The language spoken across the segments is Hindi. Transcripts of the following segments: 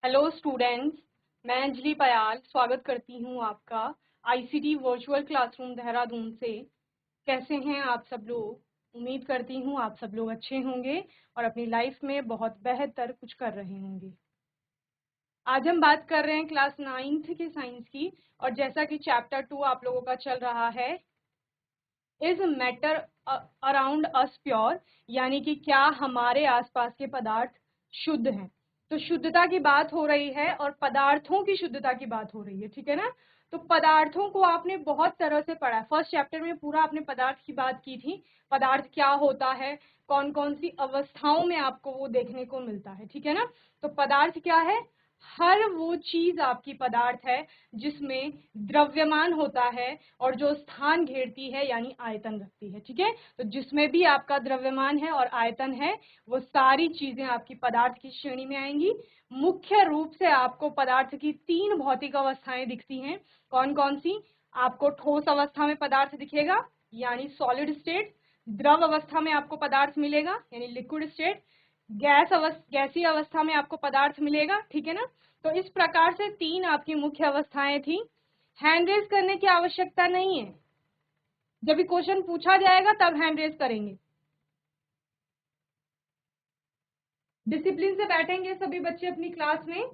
हेलो स्टूडेंट्स, मैं अंजलि पयाल स्वागत करती हूँ आपका आईसीटी वर्चुअल क्लासरूम देहरादून से। कैसे हैं आप सब लोग? उम्मीद करती हूँ आप सब लोग अच्छे होंगे और अपनी लाइफ में बहुत बेहतर कुछ कर रहे होंगे। आज हम बात कर रहे हैं क्लास 9th के साइंस की, और जैसा कि चैप्टर 2 आप लोगों का चल रहा है, is matter around us pure, यानी कि क्या हमारे आसपास के पदार्थ शुद्ध हैं। तो शुद्धता की बात हो रही है और पदार्थों की शुद्धता की बात हो रही है, ठीक है ना। तो पदार्थों को आपने बहुत तरह से पढ़ा है। फर्स्ट चैप्टर में पूरा आपने पदार्थ की बात की थी, पदार्थ क्या होता है, कौन कौन सी अवस्थाओं में आपको वो देखने को मिलता है, ठीक है ना। तो पदार्थ क्या है? हर वो चीज आपकी पदार्थ है जिसमें द्रव्यमान होता है और जो स्थान घेरती है यानी आयतन रखती है, ठीक है। तो जिसमें भी आपका द्रव्यमान है और आयतन है, वो सारी चीजें आपकी पदार्थ की श्रेणी में आएंगी। मुख्य रूप से आपको पदार्थ की 3 भौतिक अवस्थाएं दिखती हैं। कौन कौन सी? आपको ठोस अवस्था में पदार्थ दिखेगा यानी सॉलिड स्टेट, द्रव अवस्था में आपको पदार्थ मिलेगा यानी लिक्विड स्टेट, गैसीय अवस्था में आपको पदार्थ मिलेगा, ठीक है ना। तो इस प्रकार से 3 आपकी मुख्य अवस्थाएं थी। हैंड रेज करने की आवश्यकता नहीं है, जब भी क्वेश्चन पूछा जाएगा तब हैंड रेज करेंगे। डिसिप्लिन से बैठेंगे सभी बच्चे अपनी क्लास में।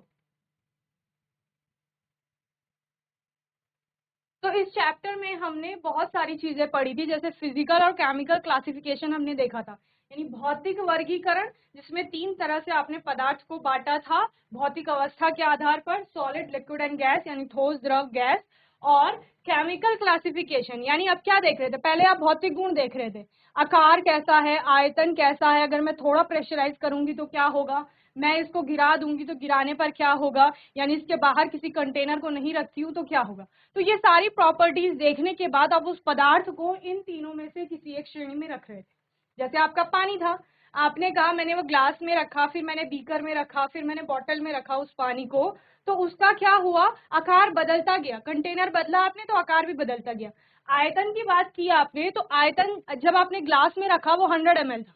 तो इस चैप्टर में हमने बहुत सारी चीजें पढ़ी थी, जैसे फिजिकल और केमिकल क्लासिफिकेशन हमने देखा था, यानी भौतिक वर्गीकरण, जिसमें 3 तरह से आपने पदार्थ को बांटा था भौतिक अवस्था के आधार पर, सॉलिड, लिक्विड एंड गैस, यानी ठोस, द्रव, गैस। और केमिकल क्लासिफिकेशन यानी अब क्या देख रहे थे? पहले आप भौतिक गुण देख रहे थे, आकार कैसा है, आयतन कैसा है, अगर मैं थोड़ा प्रेशराइज करूंगी तो क्या होगा, मैं इसको गिरा दूंगी तो गिराने पर क्या होगा, यानी इसके बाहर किसी कंटेनर को नहीं रखती हूँ तो क्या होगा। तो ये सारी प्रॉपर्टीज देखने के बाद आप उस पदार्थ को इन तीनों में से किसी एक श्रेणी में रख रहे थे। जैसे आपका पानी था, आपने कहा मैंने वो ग्लास में रखा, फिर मैंने बीकर में रखा, फिर मैंने बॉटल में रखा उस पानी को, तो उसका क्या हुआ? आकार बदलता गया, कंटेनर बदला आपने तो आकार भी बदलता गया। आयतन की बात की आपने, तो आयतन जब आपने ग्लास में रखा वो 100 ml था,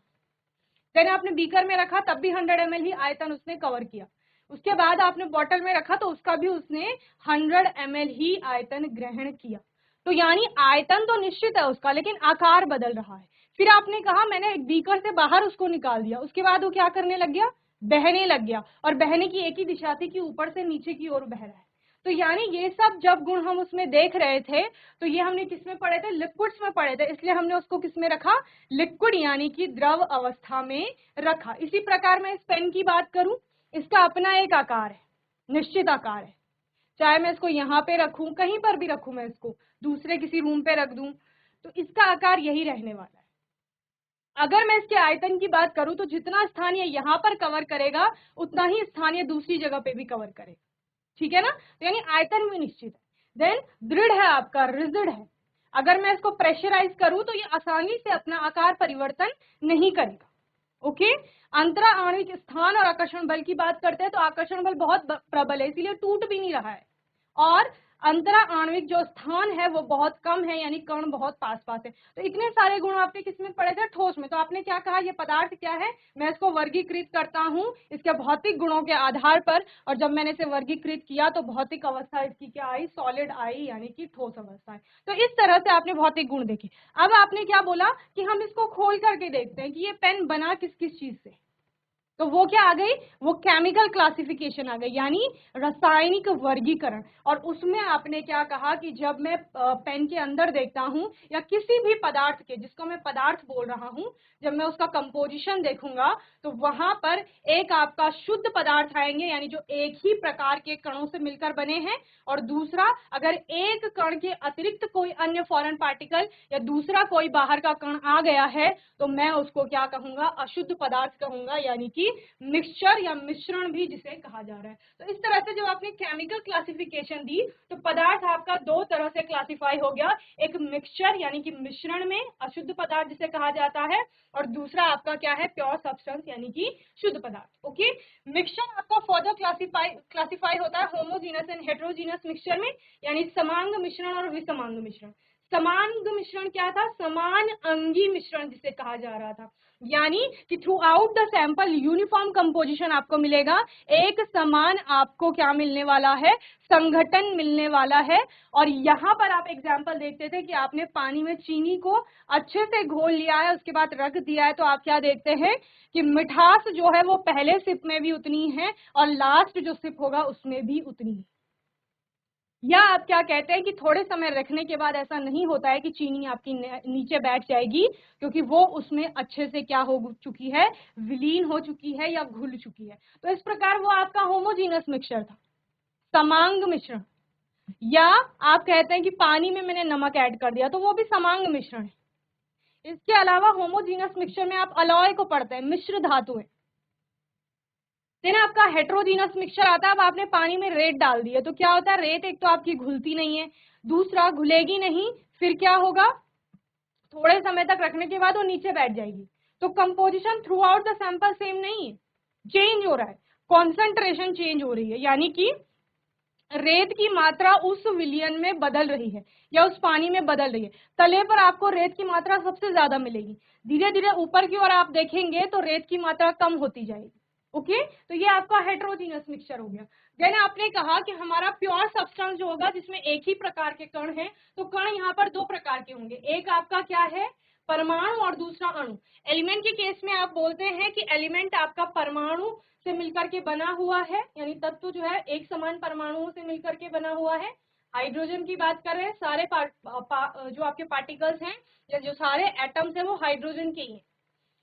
देन आपने बीकर में रखा तब भी 100 ml ही आयतन उसने कवर किया। उसके बाद आपने बॉटल में रखा तो उसका भी उसने 100 ml ही आयतन ग्रहण किया। तो यानी आयतन तो निश्चित है उसका, लेकिन आकार बदल रहा है। फिर आपने कहा मैंने एक बीकर से बाहर उसको निकाल दिया, उसके बाद वो क्या करने लग गया? बहने लग गया, और बहने की एक ही दिशा थी कि ऊपर से नीचे की ओर बह रहा है। तो यानी ये सब जब गुण हम उसमें देख रहे थे, तो ये हमने किसमें पढ़े थे? लिक्विड्स में पढ़े थे, इसलिए हमने उसको किसमें रखा? लिक्विड यानी कि द्रव अवस्था में रखा। इसी प्रकार मैं इस पेन की बात करूं, इसका अपना एक आकार है, निश्चित आकार है। चाहे मैं इसको यहाँ पे रखूं, कहीं पर भी रखूं, मैं इसको दूसरे किसी रूम पे रख दूं, तो इसका आकार यही रहने वाला है। अगर मैं इसके आयतन की बात करूं तो जितना स्थान ये यहाँ पर कवर करेगा उतना ही स्थान ये दूसरी जगह पे भी कवर करेगा, ठीक है ना। तो यानी आयतन भी निश्चित है। देन दृढ़ है आपका, रिजिड है। अगर मैं इसको प्रेशराइज करूं तो ये आसानी से अपना आकार परिवर्तन नहीं करेगा। ओके। अंतरा आणविक स्थान और आकर्षण बल की बात करते हैं तो आकर्षण बल बहुत प्रबल है, इसीलिए टूट भी नहीं रहा है। और अंतरा आणविक जो स्थान है वो बहुत कम है, यानी कण बहुत पास पास है। तो इतने सारे गुण आपने किसमें पढ़े थे? ठोस में। तो आपने क्या कहा? ये पदार्थ क्या है? मैं इसको वर्गीकृत करता हूं इसके भौतिक गुणों के आधार पर, और जब मैंने इसे वर्गीकृत किया तो भौतिक अवस्था इसकी क्या आई? सॉलिड आई, यानी कि ठोस अवस्था है। तो इस तरह से आपने भौतिक गुण देखे। अब आपने क्या बोला कि हम इसको खोल करके देखते हैं कि ये पेन बना किस किस चीज से। तो वो क्या आ गई? वो केमिकल क्लासिफिकेशन आ गई, यानी रासायनिक वर्गीकरण। और उसमें आपने क्या कहा कि जब मैं पेन के अंदर देखता हूं या किसी भी पदार्थ के, जिसको मैं पदार्थ बोल रहा हूं, जब मैं उसका कंपोजिशन देखूंगा तो वहां पर एक आपका शुद्ध पदार्थ आएंगे, यानी जो एक ही प्रकार के कणों से मिलकर बने हैं, और दूसरा अगर एक कण के अतिरिक्त कोई अन्य फॉरेन पार्टिकल या दूसरा कोई बाहर का कण आ गया है तो मैं उसको क्या कहूंगा? अशुद्ध पदार्थ कहूंगा, यानी कि मिक्सचर या मिश्रण भी जिसे कहा जा रहा है। तो इस तरह से जब आपने केमिकल क्लासिफिकेशन दी तो पदार्थ आपका 2 तरह से क्लासिफाई हो गया, एक मिक्सचर यानी कि मिश्रण में अशुद्ध पदार्थ जिसे कहा जाता है, और दूसरा आपका क्या है? प्योर सब्सटेंस यानी कि शुद्ध पदार्थ। ओके। मिक्सचर आपका फर्दर क्लासिफाई होता है होमोजीनस एंड हेटेरोजीनस मिक्सचर में, यानी समांग मिश्रण और विसमांग मिश्रण। समांग मिश्रण क्या था? समान अंगी मिश्रण जिसे कहा जा रहा था। यानी कि through out the sample uniform composition आपको मिलेगा, एक समान आपको क्या मिलने वाला है, संगठन मिलने वाला है। और यहाँ पर आप एग्जाम्पल देखते थे कि आपने पानी में चीनी को अच्छे से घोल लिया है, उसके बाद रख दिया है, तो आप क्या देखते हैं कि मिठास जो है वो पहले सिप में भी उतनी है और लास्ट जो सिप होगा उसमें भी उतनी है। या आप क्या कहते हैं कि थोड़े समय रखने के बाद ऐसा नहीं होता है कि चीनी आपकी नीचे बैठ जाएगी, क्योंकि वो उसमें अच्छे से क्या हो चुकी है, विलीन हो चुकी है या घुल चुकी है। तो इस प्रकार वो आपका होमोजीनस मिक्सचर था, समांग मिश्रण। या आप कहते हैं कि पानी में मैंने नमक ऐड कर दिया, तो वो भी समांग मिश्रण है। इसके अलावा होमोजीनस मिक्सचर में आप अलॉय को पढ़ते हैं, मिश्र धातुएं। देन आपका हेट्रोजीनस मिक्सचर आता है, अब आपने पानी में रेत डाल दी है, तो क्या होता है, रेत एक तो आपकी घुलती नहीं है, दूसरा घुलेगी नहीं, फिर क्या होगा, थोड़े समय तक रखने के बाद वो नीचे बैठ जाएगी। तो composition through out the sample same नहीं है, चेंज हो रहा है, कॉन्सेंट्रेशन चेंज हो रही है, यानी कि रेत की मात्रा उस विलियन में बदल रही है या उस पानी में बदल रही है। तले पर आपको रेत की मात्रा सबसे ज्यादा मिलेगी, धीरे धीरे ऊपर की ओर आप देखेंगे तो रेत की मात्रा कम होती जाएगी। ओके, तो ये आपका हेट्रोजीनस मिक्सचर हो गया। देन आपने कहा कि हमारा प्योर सब्सटेंस जो होगा जिसमें एक ही प्रकार के कण हैं, तो कण यहाँ पर दो प्रकार के होंगे, एक आपका क्या है, परमाणु, और दूसरा अणु। एलिमेंट के केस में आप बोलते हैं कि एलिमेंट आपका परमाणु से मिलकर के बना हुआ है, यानी तत्व जो है एक समान परमाणुओं से मिलकर के बना हुआ है। हाइड्रोजन की बात कर रहे हैं, सारे जो आपके पार्टिकल्स हैं या जो सारे एटम्स हैं वो हाइड्रोजन के ही हैं।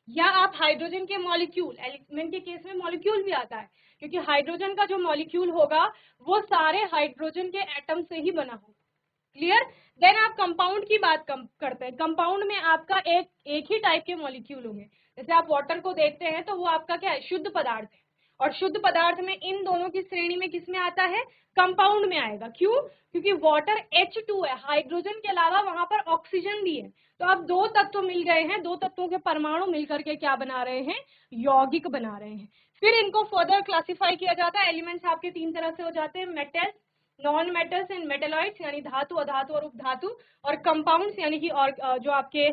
या आप हाइड्रोजन के मॉलिक्यूल, एलिमेंट के केस में मॉलिक्यूल भी आता है, क्योंकि हाइड्रोजन का जो मॉलिक्यूल होगा वो सारे हाइड्रोजन के एटम से ही बना होगा। क्लियर। देन आप कंपाउंड की बात करते हैं, कंपाउंड में आपका एक ही टाइप के मॉलिक्यूल होंगे। जैसे आप वाटर को देखते हैं तो वो आपका क्या है, शुद्ध पदार्थ है, और शुद्ध पदार्थ में इन दोनों की श्रेणी में किसमें आता है, कंपाउंड में आएगा। क्यों, क्योंकि वाटर H2 है, हाइड्रोजन के अलावा वहां पर ऑक्सीजन भी है। तो अब दो तत्व मिल गए हैं, दो तत्वों के परमाणु मिलकर के क्या बना रहे हैं, यौगिक बना रहे हैं। फिर इनको फर्दर क्लासिफाई किया जाता है। एलिमेंट्स आपके तीन तरह से हो जाते हैं, metals, non metals and metalloids, यानी धातु, अधातु और उपधातु, और कंपाउंड्स यानी कि और जो आपके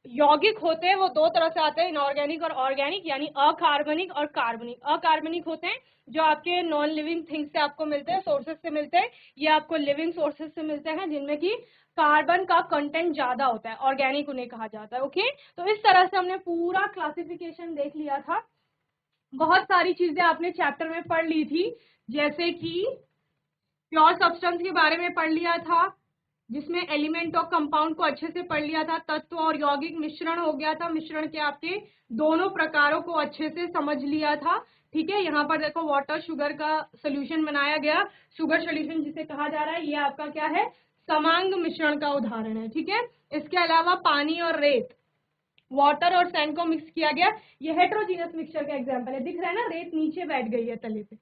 यौगिक होते हैं वो दो तरह से आते हैं, इनऑर्गेनिक और ऑर्गेनिक, यानी अकार्बनिक और कार्बनिक। अकार्बनिक होते हैं जो आपके नॉन लिविंग थिंग्स से आपको मिलते हैं, सोर्सेस से मिलते हैं, ये आपको लिविंग सोर्सेस से मिलते हैं जिनमें कि कार्बन का कंटेंट ज्यादा होता है, ऑर्गेनिक उन्हें कहा जाता है। ओके, तो इस तरह से हमने पूरा क्लासिफिकेशन देख लिया था। बहुत सारी चीजें आपने चैप्टर में पढ़ ली थी, जैसे कि प्योर सब्सटेंस के बारे में पढ़ लिया था, जिसमें एलिमेंट और कंपाउंड को अच्छे से पढ़ लिया था। तत्व और यौगिक मिश्रण हो गया था, मिश्रण के आपके दोनों प्रकारों को अच्छे से समझ लिया था। ठीक है, यहाँ पर देखो वाटर शुगर का सोल्यूशन बनाया गया, शुगर सोल्यूशन जिसे कहा जा रहा है, ये आपका क्या है, समांग मिश्रण का उदाहरण है। ठीक है, इसके अलावा पानी और रेत, वाटर और सैंड को मिक्स किया गया, ये हेट्रोजीनस मिक्सचर का एग्जाम्पल है। दिख रहा है ना, रेत नीचे बैठ गई है तले पे।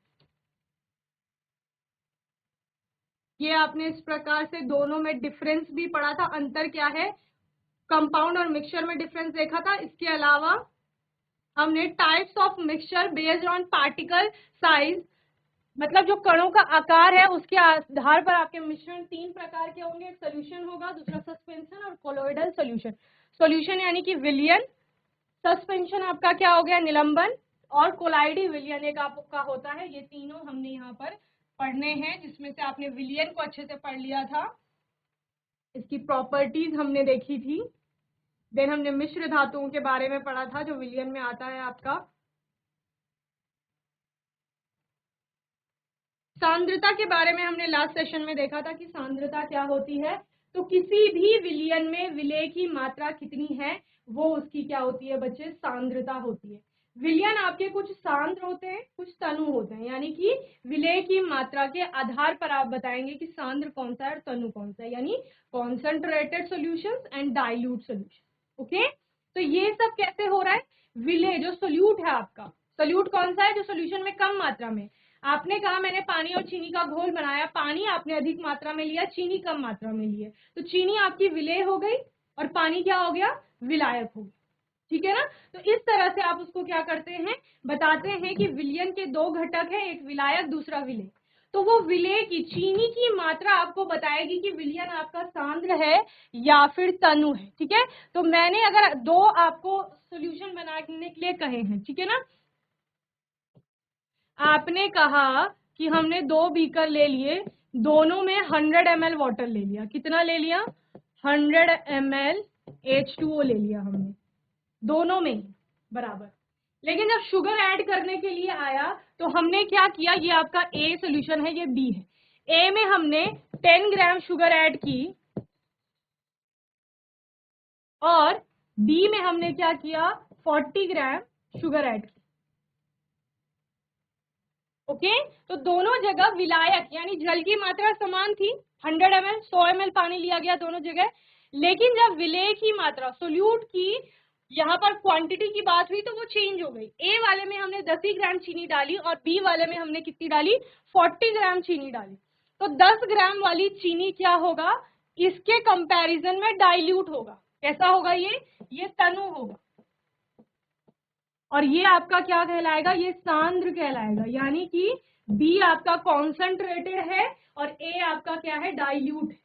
ये आपने इस प्रकार से दोनों में डिफरेंस भी पढ़ा था, अंतर क्या है, कंपाउंड और मिक्सचर में डिफरेंस देखा था। इसके अलावा हमने types of mixture based on particle size, मतलब जो कणों का आकार है उसके आधार पर आपके मिश्रण तीन प्रकार के होंगे, एक सोल्यूशन होगा, दूसरा सस्पेंशन और कोलोइडल सोल्यूशन। सोल्यूशन यानी कि विलियन, सस्पेंशन आपका क्या हो गया, निलंबन, और कोलाइडी विलियन एक आपका होता है। ये तीनों हमने यहाँ पर पढ़ने हैं, जिसमें से आपने विलियन को अच्छे से पढ़ लिया था, इसकी प्रॉपर्टीज हमने देखी थी। देन हमने मिश्र धातुओं के बारे में पढ़ा था जो विलियन में आता है आपका। सांद्रता के बारे में हमने लास्ट सेशन में देखा था कि सांद्रता क्या होती है, तो किसी भी विलयन में विलय की मात्रा कितनी है वो उसकी क्या होती है बच्चे, सांद्रता होती है। विलयन आपके कुछ सांद्र होते हैं, कुछ तनु होते हैं, यानी कि विलय की मात्रा के आधार पर आप बताएंगे कि सांद्र कौन सा है और तनु कौन सा है, यानी concentrated solutions and dilute solution. Okay, तो ये सब कैसे हो रहा है, विलय जो सोल्यूट है आपका, सोल्यूट कौन सा है, जो सोल्यूशन में कम मात्रा में, आपने कहा मैंने पानी और चीनी का घोल बनाया, पानी आपने अधिक मात्रा में लिया, चीनी कम मात्रा में ली है, तो चीनी आपकी विलेय हो गई और पानी क्या हो गया, विलायक हो गया। ठीक है ना, तो इस तरह से आप उसको क्या करते हैं, बताते हैं कि विलयन के दो घटक है, एक विलायक दूसरा विलेय। तो वो विलेय की चीनी की मात्रा आपको बताएगी कि विलयन आपका सांद्र है या फिर तनु है। ठीक है, तो मैंने अगर दो आपको सॉल्यूशन बनाने के लिए कहे हैं, ठीक है ना, आपने कहा कि हमने 2 बीकर ले लिए, दोनों में 100 ml वाटर ले लिया। कितना ले लिया? 100 ml H2O ले लिया हमने, दोनों में बराबर। लेकिन जब शुगर ऐड करने के लिए आया तो हमने क्या किया, ये आपका A सॉल्यूशन है, ये B है। A में हमने 10 ग्राम शुगर ऐड की और B में हमने क्या किया, 40 ग्राम शुगर ऐड की। ओके, तो दोनों जगह विलायक यानी जल की मात्रा समान थी, 100 ml 100 ml पानी लिया गया दोनों जगह। लेकिन जब विलेय की मात्रा सोल्यूट की यहाँ पर क्वांटिटी की बात हुई तो वो चेंज हो गई। ए वाले में हमने 10 ग्राम चीनी डाली और बी वाले में हमने कितनी डाली, 40 ग्राम चीनी डाली। तो 10 ग्राम वाली चीनी क्या होगा, इसके कंपैरिजन में डाइल्यूट होगा। कैसा होगा ये तनु होगा। और ये आपका क्या कहलाएगा, ये सांद्र कहलाएगा। यानी कि बी आपका कॉन्सेंट्रेटेड है और ए आपका क्या है, डाइल्यूट है।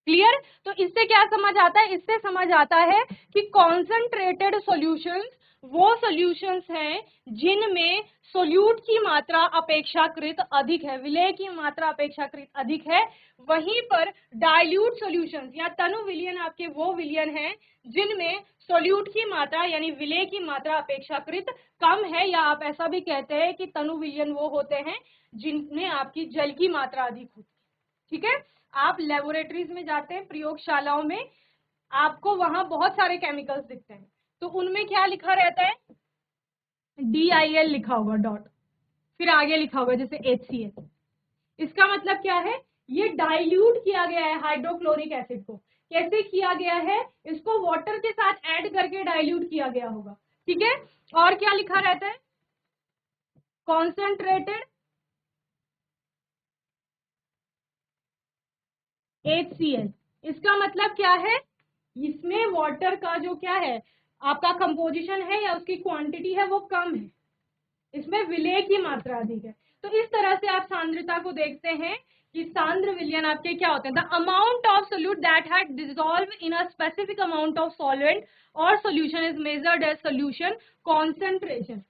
क्लियर? तो इससे क्या समझ आता है, इससे समझ आता है कि कॉन्सेंट्रेटेड सॉल्यूशंस वो सॉल्यूशंस हैं जिनमें सोल्यूट की मात्रा अपेक्षाकृत अधिक है, विलेय की मात्रा अपेक्षाकृत अधिक है। वहीं पर डाइल्यूट सॉल्यूशंस या तनु विलयन आपके वो विलयन हैं जिनमें सोल्यूट की मात्रा यानी विलेय की मात्रा अपेक्षाकृत कम है, या आप ऐसा भी कहते हैं कि तनु विलयन वो होते हैं जिनमें आपकी जल की मात्रा अधिक होती है। ठीक है, आप लेबोरेटरीज में जाते हैं, प्रयोगशालाओं में, आपको वहां बहुत सारे केमिकल्स दिखते हैं, तो उनमें क्या लिखा रहता है, DIL लिखा होगा डॉट, फिर आगे लिखा होगा जैसे HCl। इसका मतलब क्या है, ये डाइल्यूट किया गया है हाइड्रोक्लोरिक एसिड को। कैसे किया गया है, इसको वाटर के साथ ऐड करके डाइल्यूट किया गया होगा। ठीक है, और क्या लिखा रहता है, कॉन्सेंट्रेटेड HCl। इसका मतलब क्या है, इसमें वाटर का जो क्या है आपका कंपोजिशन है या उसकी क्वांटिटी है वो कम है, इसमें विलेय की मात्रा अधिक है। तो इस तरह से आप सांद्रता को देखते हैं कि सांद्र विलयन आपके क्या होते हैं, the amount of solute that had dissolve in a specific amount of solvent और solution is measured as solution concentration.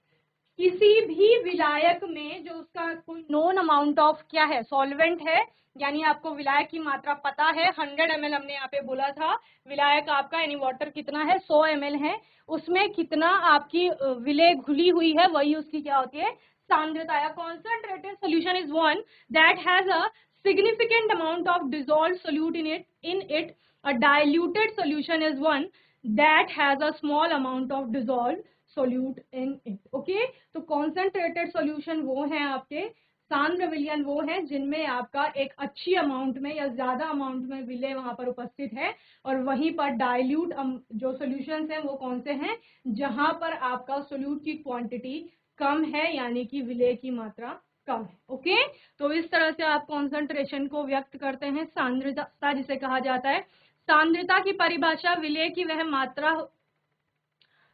किसी भी विलायक में जो उसका कोई नोन अमाउंट ऑफ क्या है, सॉल्वेंट है, यानी आपको विलायक की मात्रा पता है, 100 ml हमने यहाँ पे बोला था, विलायक आपका यानी वाटर कितना है, 100 ml है, उसमें कितना आपकी विलेय घुली हुई है, वही उसकी क्या होती है, सांद्रता। या concentrated solution is one that has a significant amount of dissolved solute in it. A diluted solution is one that has a small amount of dissolved solute in it. Okay, तो concentrated solution वो हैं आपके, सांद्र विलयन वो हैं जिनमें आपका एक अच्छी अमाउंट में या ज्यादा अमाउंट में विलेय वहां पर उपस्थित है, और वहीं पर डाइल्यूट जो सॉल्यूशंस हैं वो कौन से हैं, जहां पर आपका सोल्यूट की क्वांटिटी कम है यानी कि विलेय की मात्रा कम है। ओके, तो इस तरह से आप कॉन्सेंट्रेशन को व्यक्त करते हैं। सांद्रता जिसे कहा जाता है, सांद्रता की परिभाषा विलेय की वह मात्रा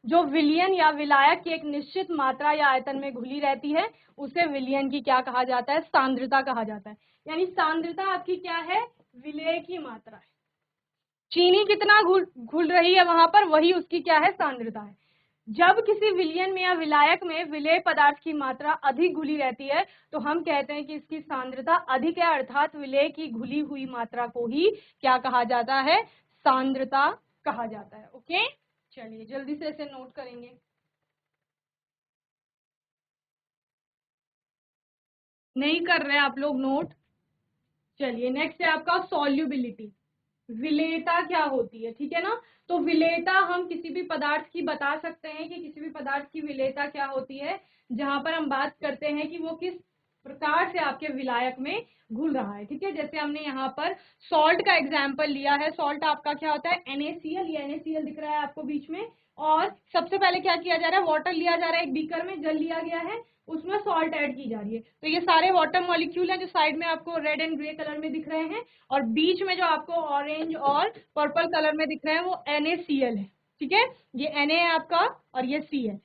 जो विलयन या विलायक की एक निश्चित मात्रा या आयतन में घुली रहती है, उसे विलयन की क्या कहा जाता है, सांद्रता कहा जाता है। यानी सांद्रता आपकी क्या है, विलेय की मात्रा है। चीनी कितना घुल रही है वहां पर, वही उसकी क्या है, सांद्रता है। जब किसी विलयन में या विलायक में विलेय पदार्थ की मात्रा अधिक घुली रहती है तो हम कहते हैं कि इसकी सांद्रता अधिक है, अर्थात विलेय की घुली हुई मात्रा को ही क्या कहा जाता है, सांद्रता कहा जाता है। ओके, चलिए जल्दी से इसे नोट करेंगे। नहीं कर रहे आप लोग नोट? चलिए नेक्स्ट है आपका सॉल्युबिलिटी, विलेयता क्या होती है। ठीक है ना, तो विलेयता हम किसी भी पदार्थ की बता सकते हैं कि किसी भी पदार्थ की विलेयता क्या होती है, जहां पर हम बात करते हैं कि वो किस प्रकार से आपके विलायक में घुल रहा है। ठीक है, जैसे हमने यहाँ पर सॉल्ट का एग्जाम्पल लिया है, सॉल्ट आपका क्या होता है, NaCl, ये NaCl दिख रहा है आपको बीच में, और सबसे पहले क्या किया जा रहा है, वाटर लिया जा रहा है, एक बीकर में जल लिया गया है, उसमें सॉल्ट ऐड की जा रही है। तो ये सारे वाटर मॉलिक्यूल हैं जो साइड में आपको रेड एंड ग्रे कलर में दिख रहे हैं, और बीच में जो आपको ऑरेंज और पर्पल कलर में दिख रहे हैं वो NaCl है। ठीक है, ये Na है आपका और ये Cl।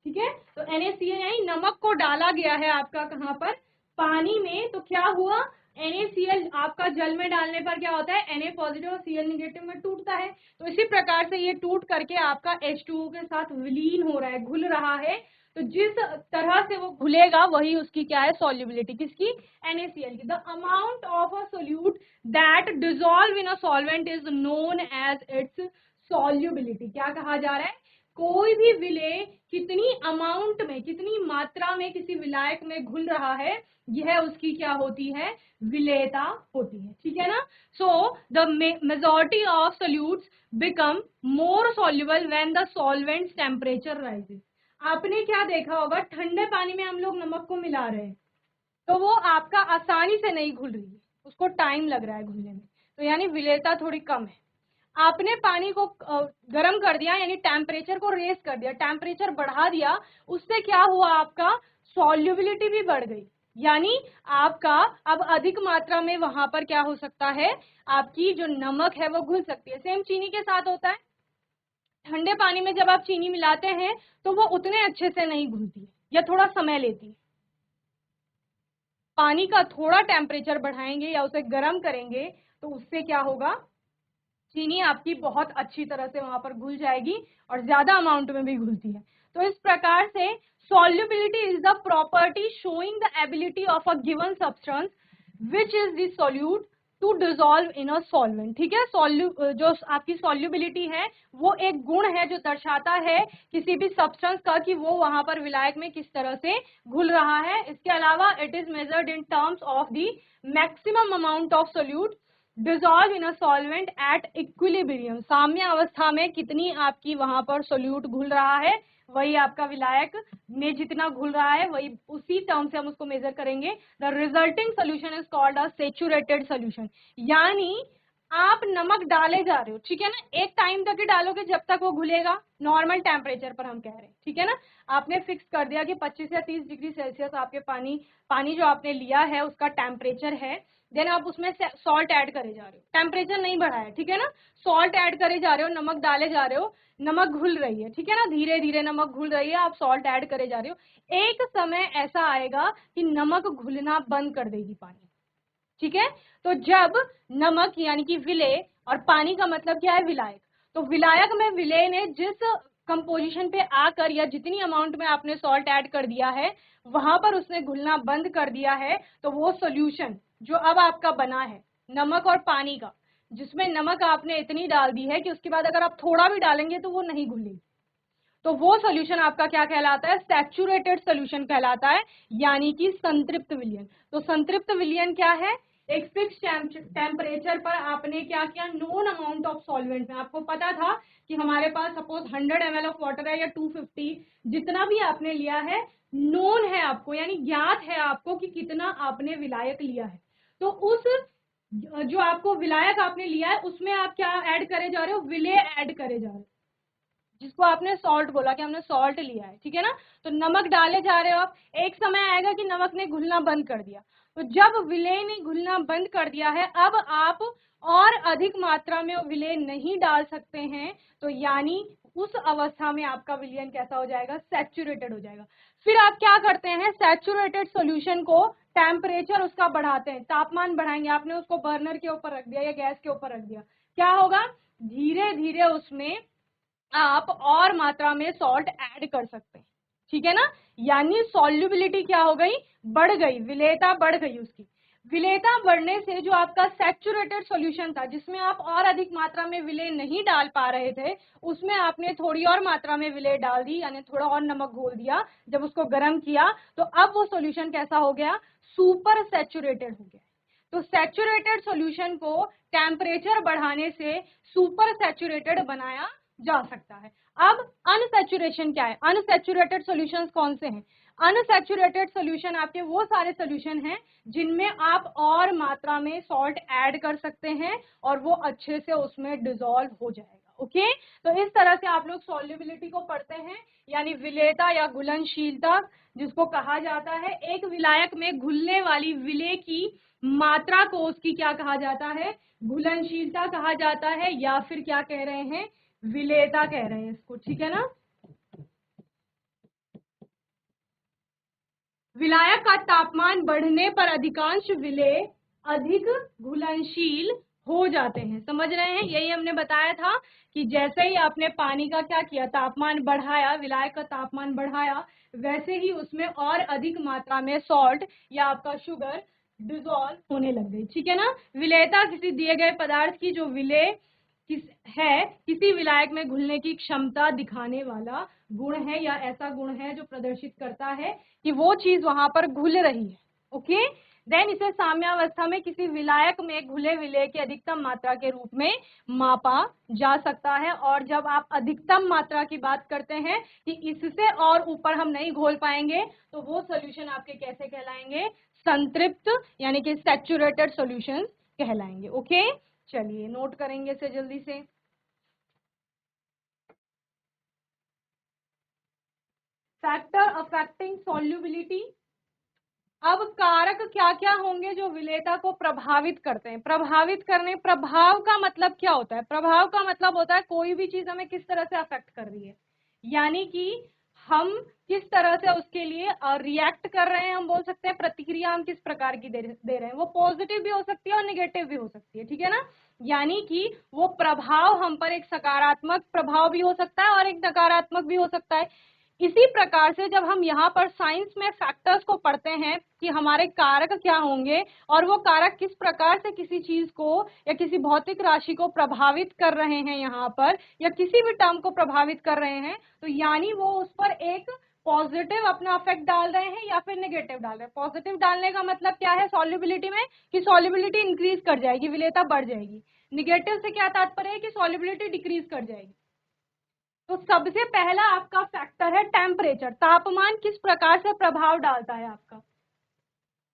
ठीक है, तो NaCl यानी नमक को डाला गया है आपका कहाँ पर, पानी में तो क्या हुआ, NaCl आपका जल में डालने पर क्या होता है, Na पॉजिटिव और Cl निगेटिव में टूटता है। तो इसी प्रकार से ये टूट करके आपका H2O के साथ विलीन हो रहा है, घुल रहा है। तो जिस तरह से वो घुलेगा वही उसकी क्या है, सॉल्युबिलिटी किसकी, NaCl की। The amount of a solute that dissolve in a solvent is known as its solubility. क्या कहा जा रहा है, कोई भी विलेय कितनी अमाउंट में, कितनी मात्रा में किसी विलायक में घुल रहा है, यह उसकी क्या होती है, विलेयता होती है। ठीक है ना। So the majority of solutes become more soluble when the solvents temperature rises. आपने क्या देखा होगा, ठंडे पानी में हम लोग नमक को मिला रहे हैं तो वो आपका आसानी से नहीं घुल रही है, उसको टाइम लग रहा है घुलने में, तो यानी विलेयता थोड़ी कम है। आपने पानी को गर्म कर दिया, यानी टेम्परेचर को रेस कर दिया, टेम्परेचर बढ़ा दिया, उससे क्या हुआ, आपका सॉल्युबिलिटी भी बढ़ गई, यानी आपका अब अधिक मात्रा में वहां पर क्या हो सकता है, आपकी जो नमक है वो घुल सकती है। सेम चीनी के साथ होता है, ठंडे पानी में जब आप चीनी मिलाते हैं तो वो उतने अच्छे से नहीं घुलती है या थोड़ा समय लेती है। पानी का थोड़ा टेम्परेचर बढ़ाएंगे या उसे गर्म करेंगे तो उससे क्या होगा, चीनी आपकी बहुत अच्छी तरह से वहां पर घुल जाएगी और ज्यादा अमाउंट में भी घुलती है। तो इस प्रकार से solubility is the property showing the ability of a given substance which is the solute to dissolve in a solvent. ठीक है, जो आपकी सॉल्युबिलिटी है वो एक गुण है जो दर्शाता है किसी भी सब्सटेंस का कि वो वहां पर विलायक में किस तरह से घुल रहा है। इसके अलावा it is measured in terms of the maximum amount of solute dissolve in a solvent at equilibrium. साम्य अवस्था में कितनी आपकी वहां पर सोल्यूट घुल रहा है, वही आपका विलायक में जितना घुल रहा है वही, उसी टर्म से हम उसको मेजर करेंगे। The resulting solution is called a saturated solution. यानी आप नमक डाले जा रहे हो, ठीक है ना, एक टाइम तक ही डालोगे जब तक वो घुलेगा, नॉर्मल टेम्परेचर पर हम कह रहे हैं। ठीक है ना, आपने फिक्स कर दिया कि 25 या 30 डिग्री सेल्सियस आपके पानी जो आपने लिया है उसका टेम्परेचर है, देन आप उसमें सॉल्ट ऐड करे जा रहे हो, टेम्परेचर नहीं बढ़ाया, ठीक है ना, सॉल्ट ऐड करे जा रहे हो, नमक डाले जा रहे हो, नमक घुल रही है, ठीक है ना, धीरे धीरे नमक घुल रही है, आप सॉल्ट ऐड करे जा रहे हो। एक समय ऐसा आएगा कि नमक घुलना बंद कर देगी पानी। ठीक है, तो जब नमक यानी कि विलेय, और पानी का मतलब क्या है, विलायक, तो विलायक में विलेय ने जिस कंपोजिशन पे आकर या जितनी अमाउंट में आपने सॉल्ट ऐड कर दिया है वहां पर उसने घुलना बंद कर दिया है, तो वो सॉल्यूशन जो अब आपका बना है नमक और पानी का, जिसमें नमक आपने इतनी डाल दी है कि उसके बाद अगर आप थोड़ा भी डालेंगे तो वो नहीं घुलेगी, तो वो सॉल्यूशन आपका क्या कहलाता है, सैचुरेटेड सॉल्यूशन कहलाता है, यानी कि संतृप्त विलयन। तो संतृप्त विलयन क्या है, एक फिक्स टेम्परेचर पर आपने क्या किया, नोन अमाउंट ऑफ सॉल्वेंट में, आपको पता था कि हमारे पास सपोज 100 ml ऑफ वाटर है या 250, जितना भी आपने लिया है नोन है आपको, यानी ज्ञात है आपको कि कितना आपने विलायक लिया है। तो उस जो आपको विलायक आपने लिया है उसमें आप क्या ऐड करे जा रहे हो, विलेय ऐड करे जा रहे हो, जिसको आपने सॉल्ट बोला कि हमने सॉल्ट लिया है। ठीक है ना, तो नमक डाले जा रहे हो आप, एक समय आएगा कि नमक ने घुलना बंद कर दिया, तो जब विलेय ने घुलना बंद कर दिया है अब आप और अधिक मात्रा में विलेय नहीं डाल सकते हैं, तो यानी उस अवस्था में आपका विलयन कैसा हो जाएगा, सैचुरेटेड हो जाएगा। फिर आप क्या करते हैं, सैचुरेटेड सॉल्यूशन को टेम्परेचर उसका बढ़ाते हैं, तापमान बढ़ाएंगे, आपने उसको बर्नर के ऊपर रख दिया या गैस के ऊपर रख दिया, क्या होगा, धीरे धीरे उसमें आप और मात्रा में सॉल्ट ऐड कर सकते हैं। ठीक है ना, यानी सॉल्युबिलिटी क्या हो गई, बढ़ गई, विलेयता बढ़ गई उसकी। विलेयता बढ़ने से जो आपका सैचुरेटेड सॉल्यूशन था जिसमें आप और अधिक मात्रा में विलेय नहीं डाल पा रहे थे, उसमें आपने थोड़ी और मात्रा में विलेय डाल दी, यानी थोड़ा और नमक घोल दिया, जब उसको गर्म किया तो अब वो सॉल्यूशन कैसा हो गया, सुपर सैचुरेटेड हो गया। तो सैचुरेटेड सॉल्यूशन को टेम्परेचर बढ़ाने से सुपर सैचुरेटेड बनाया जा सकता है। अब अनसैचुरेशन क्या है, अनसैचुरेटेड सॉल्यूशंस कौन से हैं, अनसैचुरेटेड सॉल्यूशन आपके वो सारे सॉल्यूशन हैं जिनमें आप और मात्रा में सॉल्ट ऐड कर सकते हैं और वो अच्छे से उसमें डिसॉल्व हो जाएगा। ओके, तो इस तरह से आप लोग सॉल्युबिलिटी को पढ़ते हैं, यानी विलेयता या घुलनशीलता जिसको कहा जाता है, एक विलायक में घुलने वाली विलेय की मात्रा को उसकी क्या कहा जाता है, घुलनशीलता कहा जाता है, या फिर क्या कह रहे हैं, विलेयता कह रहे हैं इसको। ठीक है ना, विलायक का तापमान बढ़ने पर अधिकांश विलेय अधिक घुलनशील हो जाते हैं। समझ रहे हैं? यही हमने बताया था कि जैसे ही आपने पानी का क्या किया, तापमान बढ़ाया, विलायक का तापमान बढ़ाया, वैसे ही उसमें और अधिक मात्रा में सॉल्ट या आपका शुगर डिजोल्व होने लग गई। ठीक है ना? विलेयता किसी दिए गए पदार्थ की जो विलेय किसी विलायक में घुलने की क्षमता दिखाने वाला गुण है, या ऐसा गुण है जो प्रदर्शित करता है कि वो चीज वहां पर घुल रही है। ओके, देन इसे साम्यावस्था में किसी विलायक में घुले विलेय की अधिकतम मात्रा के रूप में मापा जा सकता है। और जब आप अधिकतम मात्रा की बात करते हैं कि इससे और ऊपर हम नहीं घोल पाएंगे, तो वो सोल्यूशन आपके कैसे कहलाएंगे? संतृप्त, यानी कि सैचुरेटेड सॉल्यूशन कहलाएंगे। ओके, चलिए नोट करेंगे इसे जल्दी से। Factor affecting solubility. अब कारक क्या क्या होंगे जो विलेयता को प्रभावित करते हैं? प्रभावित करने, प्रभाव का मतलब क्या होता है? प्रभाव का मतलब होता है कोई भी चीज हमें किस तरह से अफेक्ट कर रही है, यानी कि हम किस तरह से उसके लिए रिएक्ट कर रहे हैं। हम बोल सकते हैं प्रतिक्रिया हम किस प्रकार की दे रहे हैं। वो पॉजिटिव भी हो सकती है और निगेटिव भी हो सकती है। ठीक है ना? यानी कि वो प्रभाव हम पर एक सकारात्मक प्रभाव भी हो सकता है और एक नकारात्मक भी हो सकता है। इसी प्रकार से जब हम यहाँ पर साइंस में फैक्टर्स को पढ़ते हैं कि हमारे कारक क्या होंगे और वो कारक किस प्रकार से किसी चीज को या किसी भौतिक राशि को प्रभावित कर रहे हैं यहाँ पर, या किसी भी टर्म को प्रभावित कर रहे हैं, तो यानी वो उस पर एक पॉजिटिव अपना इफेक्ट डाल रहे हैं या फिर नेगेटिव डाल रहे हैं। पॉजिटिव डालने का मतलब क्या है सॉल्युबिलिटी में? कि सॉल्युबिलिटी इंक्रीज कर जाएगी, विलेयता बढ़ जाएगी। निगेटिव से क्या तात्पर्य है? कि सॉल्युबिलिटी डिक्रीज कर जाएगी। तो सबसे पहला आपका फैक्टर है टेम्परेचर। तापमान किस प्रकार से प्रभाव डालता है आपका?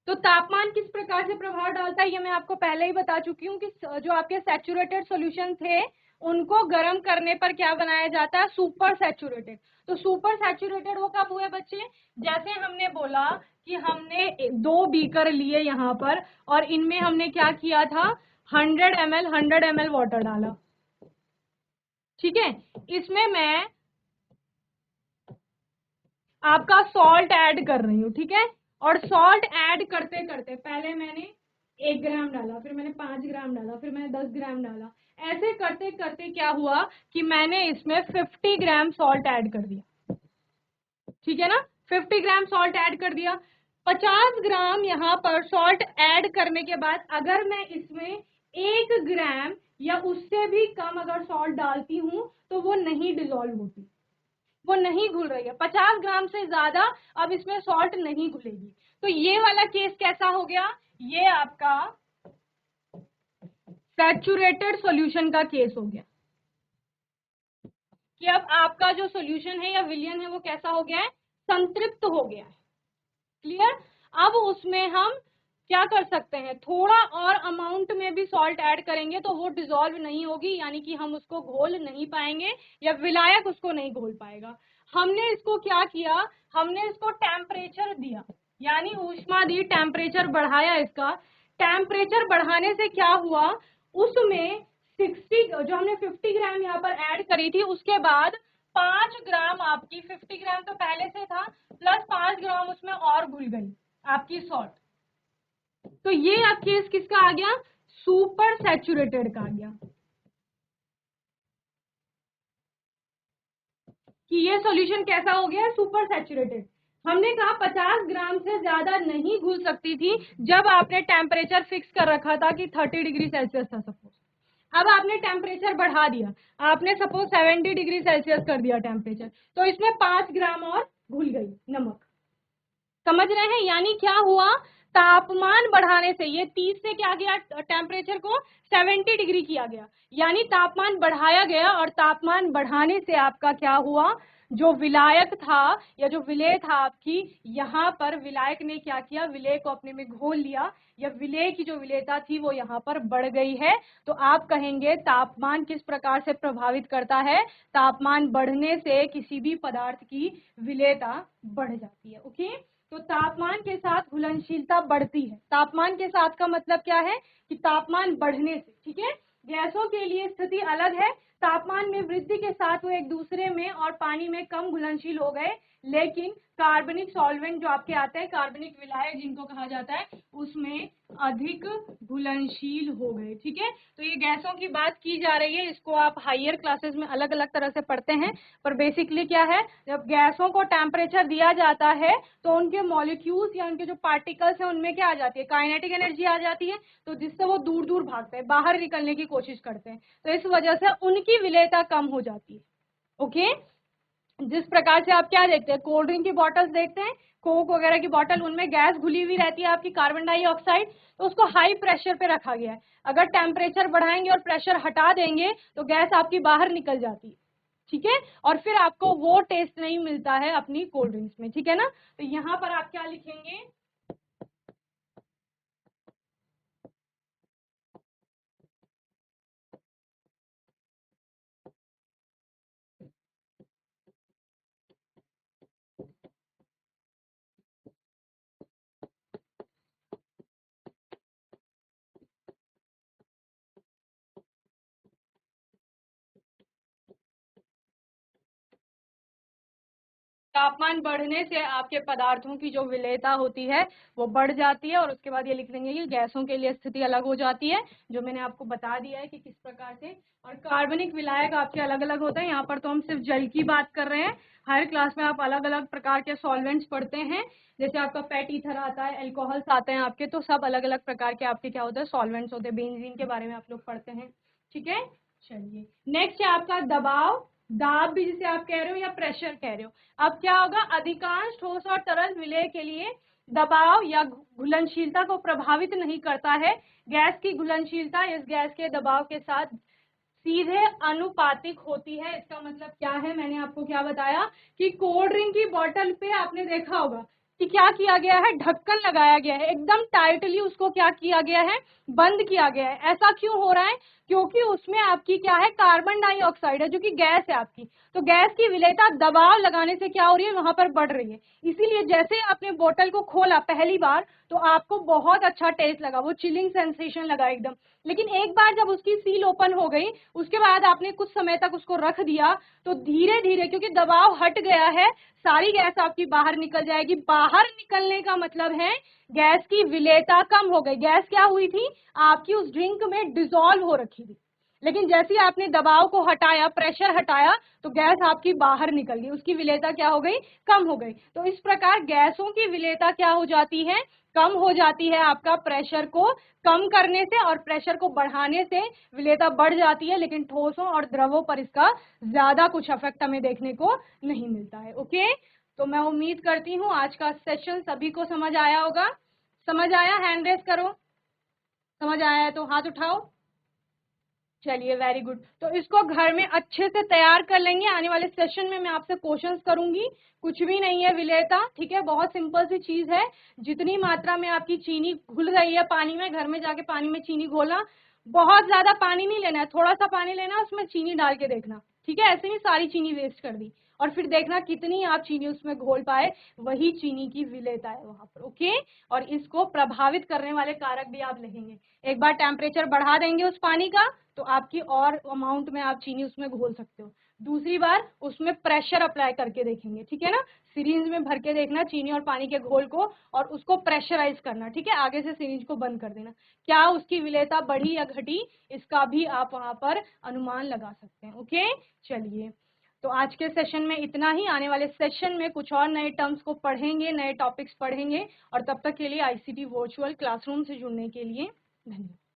तो तापमान किस प्रकार से प्रभाव डालता है ये मैं आपको पहले ही बता चुकी हूँ कि जो आपके सैचुरेटेड सॉल्यूशन थे उनको गर्म करने पर क्या बनाया जाता है? Super saturated. तो सुपर सैचुरेटेड वो कब हुए बच्चे? जैसे हमने बोला कि हमने 2 बीकर लिए यहाँ पर और इनमें हमने क्या किया था? 100 ml वाटर डाला। ठीक है, इसमें मैं आपका सॉल्ट ऐड कर रही हूँ। ठीक है, और सॉल्ट ऐड करते करते पहले मैंने 1 ग्राम डाला, फिर मैंने 5 ग्राम डाला, फिर मैंने 10 ग्राम डाला। ऐसे करते करते क्या हुआ कि मैंने इसमें 50 ग्राम सॉल्ट ऐड कर दिया। ठीक है ना? 50 ग्राम सॉल्ट ऐड कर दिया। 50 ग्राम यहाँ पर सॉल्ट ऐड करने के बाद अगर मैं इसमें 1 ग्राम या उससे भी कम अगर सॉल्ट डालती हूँ तो वो नहीं डिसॉल्व होती, वो नहीं घुल रही है। 50 ग्राम से ज्यादा अब इसमें सॉल्ट नहीं घुलेगी। तो ये वाला केस कैसा हो गया? ये आपका सैचुरेटेड सॉल्यूशन का केस हो गया कि अब आपका जो सॉल्यूशन है या विलियन है वो कैसा हो गया है? संतृप्त हो गया है। क्लियर? अब उसमें हम क्या कर सकते हैं? थोड़ा और अमाउंट में भी सॉल्ट ऐड करेंगे तो वो डिसॉल्व नहीं होगी, यानी कि हम उसको घोल नहीं पाएंगे या विलायक उसको नहीं घोल पाएगा। हमने इसको क्या किया? हमने इसको टेम्परेचर दिया, यानी ऊष्मा दी, टेम्परेचर बढ़ाया इसका। टेम्परेचर बढ़ाने से क्या हुआ? उसमें 60 जो हमने 50 ग्राम यहाँ पर ऐड करी थी उसके बाद 5 ग्राम आपकी, 50 ग्राम तो पहले से था, प्लस 5 ग्राम उसमें और घुल गई आपकी सॉल्ट। तो ये आप केस किसका आ गया? सुपर सैचुरेटेड का आ गया कि ये सॉल्यूशन कैसा हो गया? Super saturated. हमने कहा 50 ग्राम से ज्यादा नहीं घुल सकती थी जब आपने टेम्परेचर फिक्स कर रखा था कि 30 डिग्री सेल्सियस था सपोज। अब आपने टेम्परेचर बढ़ा दिया, आपने सपोज 70 डिग्री सेल्सियस कर दिया टेम्परेचर, तो इसमें 5 ग्राम और घुल गई नमक। समझ रहे हैं? यानी क्या हुआ? तापमान बढ़ाने से ये 30 से क्या गया? टेम्परेचर को 70 डिग्री किया गया, यानी तापमान बढ़ाया गया। और तापमान बढ़ाने से आपका क्या हुआ? जो विलायक था या जो विलेय था आपकी, यहाँ पर विलायक ने क्या किया? विलेय को अपने में घोल लिया, या विलेय की जो विलेयता थी वो यहाँ पर बढ़ गई है। तो आप कहेंगे तापमान किस प्रकार से प्रभावित करता है? तापमान बढ़ने से किसी भी पदार्थ की विलेयता बढ़ जाती है। ओके, तो तापमान के साथ घुलनशीलता बढ़ती है। तापमान के साथ का मतलब क्या है? कि तापमान बढ़ने से, ठीक है, गैसों के लिए स्थिति अलग है, तापमान में वृद्धि के साथ वो एक दूसरे में और पानी में कम घुलनशील हो गए, लेकिन कार्बनिक सॉल्वेंट जो आपके आते हैं, कार्बनिक विलायक जिनको कहा जाता है, उसमें अधिक घुलनशील हो गए। ठीक है, तो ये गैसों की बात की जा रही है, इसको आप हायर क्लासेस में अलग अलग तरह से पढ़ते हैं, पर बेसिकली क्या है, जब गैसों को टेम्परेचर दिया जाता है तो उनके मॉलिक्यूल्स या उनके जो पार्टिकल्स हैं उनमें क्या आ जाती है, काइनेटिक एनर्जी आ जाती है, तो जिससे वो दूर दूर भागते हैं, बाहर निकलने की कोशिश करते हैं, तो इस वजह से उनकी विलेयता कम हो जाती है। ओके, जिस प्रकार से आप क्या देखते हैं, कोल्ड ड्रिंक की बॉटल्स देखते हैं, कोक वगैरह की बॉटल, उनमें गैस घुली हुई रहती है आपकी कार्बन डाइऑक्साइड, तो उसको हाई प्रेशर पे रखा गया है। अगर टेम्परेचर बढ़ाएंगे और प्रेशर हटा देंगे तो गैस आपकी बाहर निकल जाती है। ठीक है, और फिर आपको वो टेस्ट नहीं मिलता है अपनी कोल्ड ड्रिंक्स में। ठीक है ना, तो यहाँ पर आप क्या लिखेंगे, तापमान बढ़ने से आपके पदार्थों की जो विलेयता होती है वो बढ़ जाती है, और उसके बाद ये लिख देंगे कि गैसों के लिए स्थिति अलग हो जाती है, जो मैंने आपको बता दिया है कि किस प्रकार से। और कार्बनिक विलायक आपके अलग अलग होते हैं, यहाँ पर तो हम सिर्फ जल की बात कर रहे हैं, हर क्लास में आप अलग अलग प्रकार के सॉल्वेंट्स पढ़ते हैं, जैसे आपका फैट ईथर आता है, एल्कोहल्स आते हैं आपके, तो सब अलग अलग प्रकार के आपके क्या होते हैं, सॉल्वेंट्स होते हैं। बेंजीन के बारे में आप लोग पढ़ते हैं। ठीक है, चलिए नेक्स्ट है आपका दबाव, दाब भी जिसे आप कह रहे हो या प्रेशर कह रहे हो। अब क्या होगा, अधिकांश ठोस और तरल विलय के लिए दबाव या घुलनशीलता को प्रभावित नहीं करता है। गैस की घुलनशीलता इस गैस के दबाव के साथ सीधे अनुपातिक होती है। इसका मतलब क्या है, मैंने आपको क्या बताया कि कोल्ड ड्रिंक की बोतल पे आपने देखा होगा कि क्या किया गया है, ढक्कन लगाया गया है, एकदम टाइटली उसको क्या किया गया है, बंद किया गया है। ऐसा क्यों हो रहा है, क्योंकि उसमें आपकी क्या है, कार्बन डाइऑक्साइड है जो कि गैस है आपकी, तो गैस की विलेयता दबाव लगाने से क्या हो रही है, वहां पर बढ़ रही है। इसीलिए जैसे आपने बोतल को खोला पहली बार तो आपको बहुत अच्छा टेस्ट लगा, वो चिलिंग सेंसेशन लगा एकदम, लेकिन एक बार जब उसकी सील ओपन हो गई, उसके बाद आपने कुछ समय तक उसको रख दिया, तो धीरे धीरे क्योंकि दबाव हट गया है, सारी गैस आपकी बाहर निकल जाएगी। बाहर निकलने का मतलब है गैस की विलेयता कम हो गई। गैस क्या हुई थी, आपकी उस ड्रिंक में डिसॉल्व हो रखी थी, लेकिन जैसे ही आपने दबाव को हटाया, प्रेशर हटाया, तो गैस आपकी बाहर निकल गई, उसकी विलेयता क्या हो गई, कम हो गई। तो इस प्रकार गैसों की विलेयता क्या हो जाती है, कम हो जाती है। आपका प्रेशर को कम करने से और प्रेशर को बढ़ाने से विलेयता बढ़ जाती है, लेकिन ठोसों और द्रवों पर इसका ज्यादा कुछ इफेक्ट हमें देखने को नहीं मिलता है। ओके, तो मैं उम्मीद करती हूँ आज का सेशन सभी को समझ आया होगा। समझ आया, हैंड रेस करो, समझ आया है तो हाथ उठाओ। चलिए वेरी गुड, तो इसको घर में अच्छे से तैयार कर लेंगे। आने वाले सेशन में मैं आपसे क्वेश्चंस करूंगी, कुछ भी नहीं है विलेयता। ठीक है, बहुत सिंपल सी चीज है, जितनी मात्रा में आपकी चीनी घुल रही है पानी में, घर में जाके पानी में चीनी घोलना, बहुत ज्यादा पानी नहीं लेना है, थोड़ा सा पानी लेना है, उसमें चीनी डाल के देखना। ठीक है, ऐसे नहीं सारी चीनी वेस्ट कर दी, और फिर देखना कितनी आप चीनी उसमें घोल पाए, वही चीनी की विलेयता है वहां पर। ओके, और इसको प्रभावित करने वाले कारक भी आप लिखेंगे। एक बार टेम्परेचर बढ़ा देंगे उस पानी का तो आपकी और अमाउंट में आप चीनी उसमें घोल सकते हो। दूसरी बार उसमें प्रेशर अप्लाई करके देखेंगे। ठीक है ना, सिरिंज में भर के देखना चीनी और पानी के घोल को, और उसको प्रेशराइज करना। ठीक है, आगे से सिरिंज को बंद कर देना, क्या उसकी विलेयता बढ़ी या घटी, इसका भी आप वहां पर अनुमान लगा सकते हैं। ओके, चलिए, तो आज के सेशन में इतना ही। आने वाले सेशन में कुछ और नए टर्म्स को पढ़ेंगे, नए टॉपिक्स पढ़ेंगे, और तब तक के लिए आईसीटी वर्चुअल क्लासरूम से जुड़ने के लिए धन्यवाद।